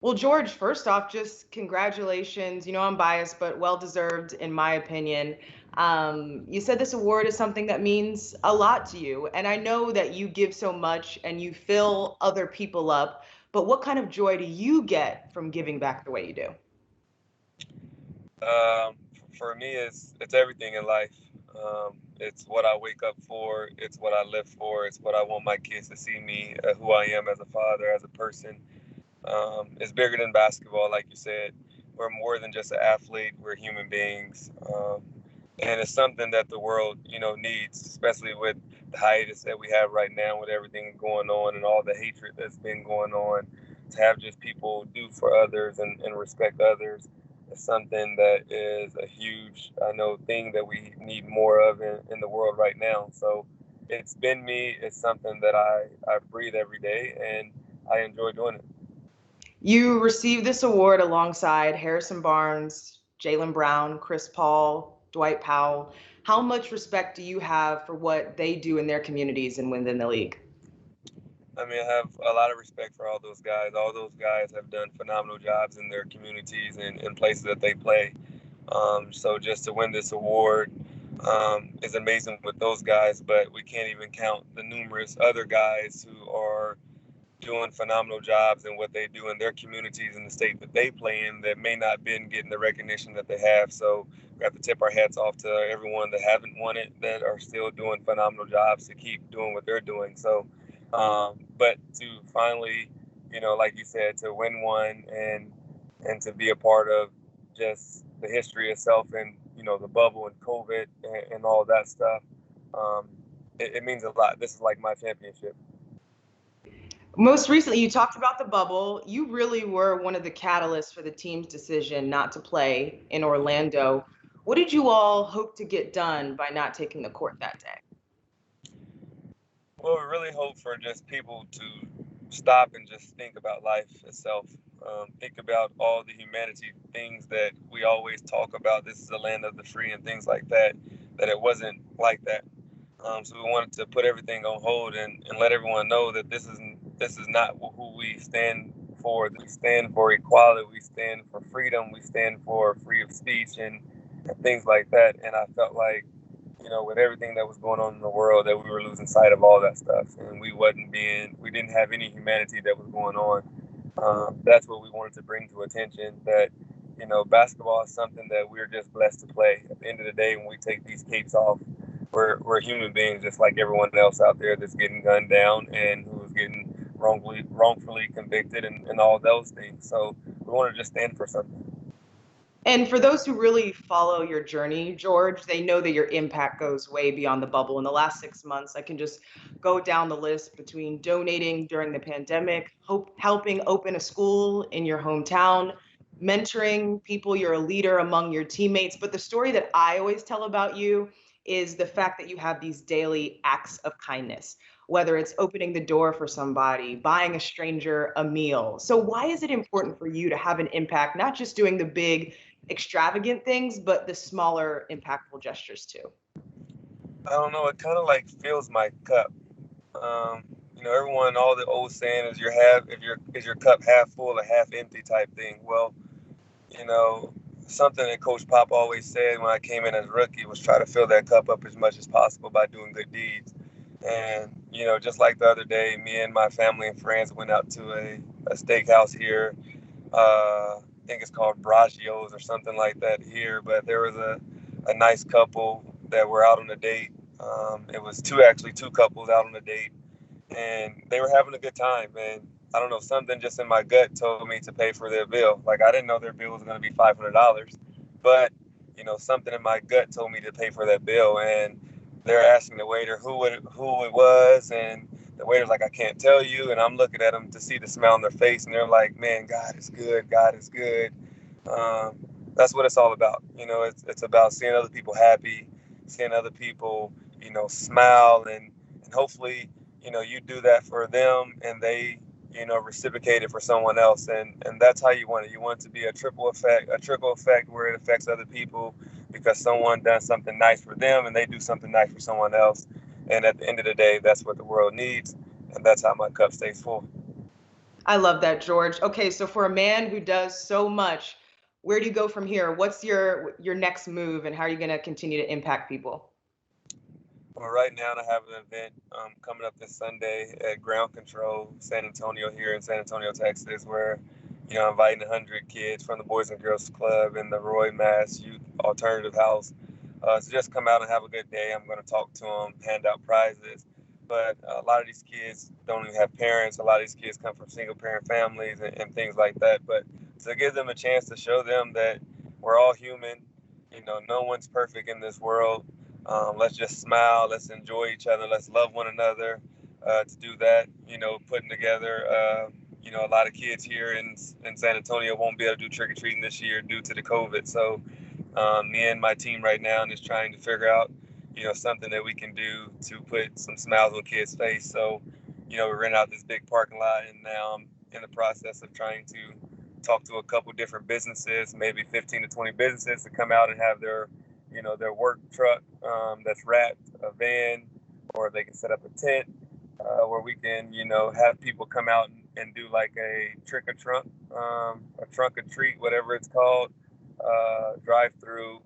Well, George, first off, just congratulations. I'm biased, but well deserved in my opinion. You said this award is something that means a lot to you, and I know that you give so much and you fill other people up. But what kind of joy do you get from giving back the way you do? Um, for me, it's everything in life. It's what I wake up for. It's what I live for. It's what I want my kids to see me, who I am as a father, as a person. It's bigger than basketball, like you said. We're more than just an athlete. We're human beings, and it's something that the world, needs, especially with the hiatus that we have right now, with everything going on and all the hatred that's been going on. To have just people do for others and respect others is something that is a huge, I know, thing that we need more of in the world right now. So it's been me. It's something that I breathe every day, and I enjoy doing it. You received this award alongside Harrison Barnes, Jalen Brown, Chris Paul, Dwight Powell. How much respect do you have for what they do in their communities and within the league? I mean, I have a lot of respect for all those guys. All those guys have done phenomenal jobs in their communities and places that they play. So just to win this award is amazing with those guys, but we can't even count the numerous other guys who are doing phenomenal jobs in what they do in their communities in the state that they play in that may not been getting the recognition that they have. So we have to tip our hats off to everyone that haven't won it that are still doing phenomenal jobs to keep doing what they're doing. So, but to finally, like you said, to win one and to be a part of just the history itself and the bubble and COVID and all that stuff, um, it means a lot. This is like my championship. Most recently, you talked about the bubble. You really were one of the catalysts for the team's decision not to play in Orlando. What did you all hope to get done by not taking the court that day? Well, we really hope for just people to stop and just think about life itself. Think about all the humanity things that we always talk about. This is a land of the free and things like that. That it wasn't like that. So we wanted to put everything on hold and let everyone know that this is not who we stand for. We stand for equality. We stand for freedom. We stand for free of speech and things like that. And I felt like with everything that was going on in the world, that we were losing sight of all that stuff, and we didn't have any humanity that was going on. That's what we wanted to bring to attention. That basketball is something that we're just blessed to play. At the end of the day, when we take these capes off, we're human beings just like everyone else out there that's getting gunned down and who's getting wrongfully convicted and all those things. So we want to just stand for something. And for those who really follow your journey, George, they know that your impact goes way beyond the bubble. In the last 6 months, I can just go down the list between donating during the pandemic, helping open a school in your hometown, mentoring people. You're a leader among your teammates. But the story that I always tell about you is the fact that you have these daily acts of kindness, whether it's opening the door for somebody, buying a stranger a meal. So, why is it important for you to have an impact, not just doing the big, extravagant things, but the smaller, impactful gestures too? I don't know. It kind of like fills my cup. Um, everyone, all the old saying is is your cup half full or half empty type thing. Well, you know, something that Coach Pop always said when I came in as a rookie was try to fill that cup up as much as possible by doing good deeds. And just like the other day, me and my family and friends went out to a steakhouse here. I think it's called Bragio's or something like that here. But there was a nice couple that were out on a date. It was two couples out on a date, and they were having a good time. And I don't know, something just in my gut told me to pay for their bill. Like I didn't know their bill was going to be $500, but something in my gut told me to pay for that bill. And they're asking the waiter who it was, and the waiter's like, I can't tell you. And I'm looking at them to see the smile on their face, and they're like, man, God is good. God is good. Um, that's what it's all about. It's about seeing other people happy, seeing other people, smile, and hopefully, you do that for them and they, reciprocate it for someone else. And that's how you want it. You want it to be a trickle effect where it affects other people because someone does something nice for them and they do something nice for someone else. And at the end of the day, that's what the world needs. And that's how my cup stays full. I love that, George. Okay, so for a man who does so much, where do you go from here? What's your next move, and how are you going to continue to impact people? Well, right now I have an event coming up this Sunday at Ground Control San Antonio here in San Antonio, Texas, where I'm inviting 100 kids from the Boys and Girls Club and the Roy Mass Youth Alternative House. So just come out and have a good day. I'm going to talk to them, hand out prizes. But a lot of these kids don't even have parents. A lot of these kids come from single parent families and things like that. But to give them a chance to show them that we're all human. No one's perfect in this world. Let's just smile. Let's enjoy each other. Let's love one another. To do that, putting together, a lot of kids here in San Antonio won't be able to do trick or treating this year due to the COVID. So, me and my team right now is trying to figure out, something that we can do to put some smiles on kids' face. So, we rent out this big parking lot, and now I'm in the process of trying to talk to a couple different businesses, maybe 15 to 20 businesses, to come out and have their work truck that's wrapped, a van, or they can set up a tent where we can, have people come out and do like a trick or trunk, a trunk or treat, whatever it's called, drive through,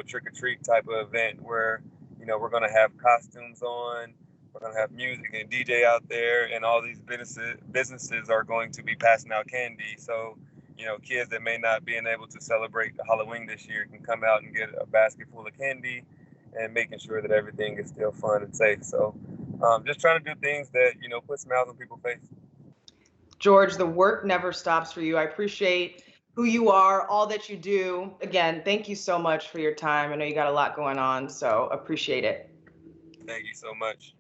trick or treat type of event where, we're going to have costumes on, we're going to have music and DJ out there, and all these businesses are going to be passing out candy. So, kids that may not be able to celebrate Halloween this year can come out and get a basket full of candy, and making sure that everything is still fun and safe. So just trying to do things that, put smiles on people's face. George, the work never stops for you. I appreciate who you are, all that you do. Again, thank you so much for your time. I know you got a lot going on, so appreciate it. Thank you so much.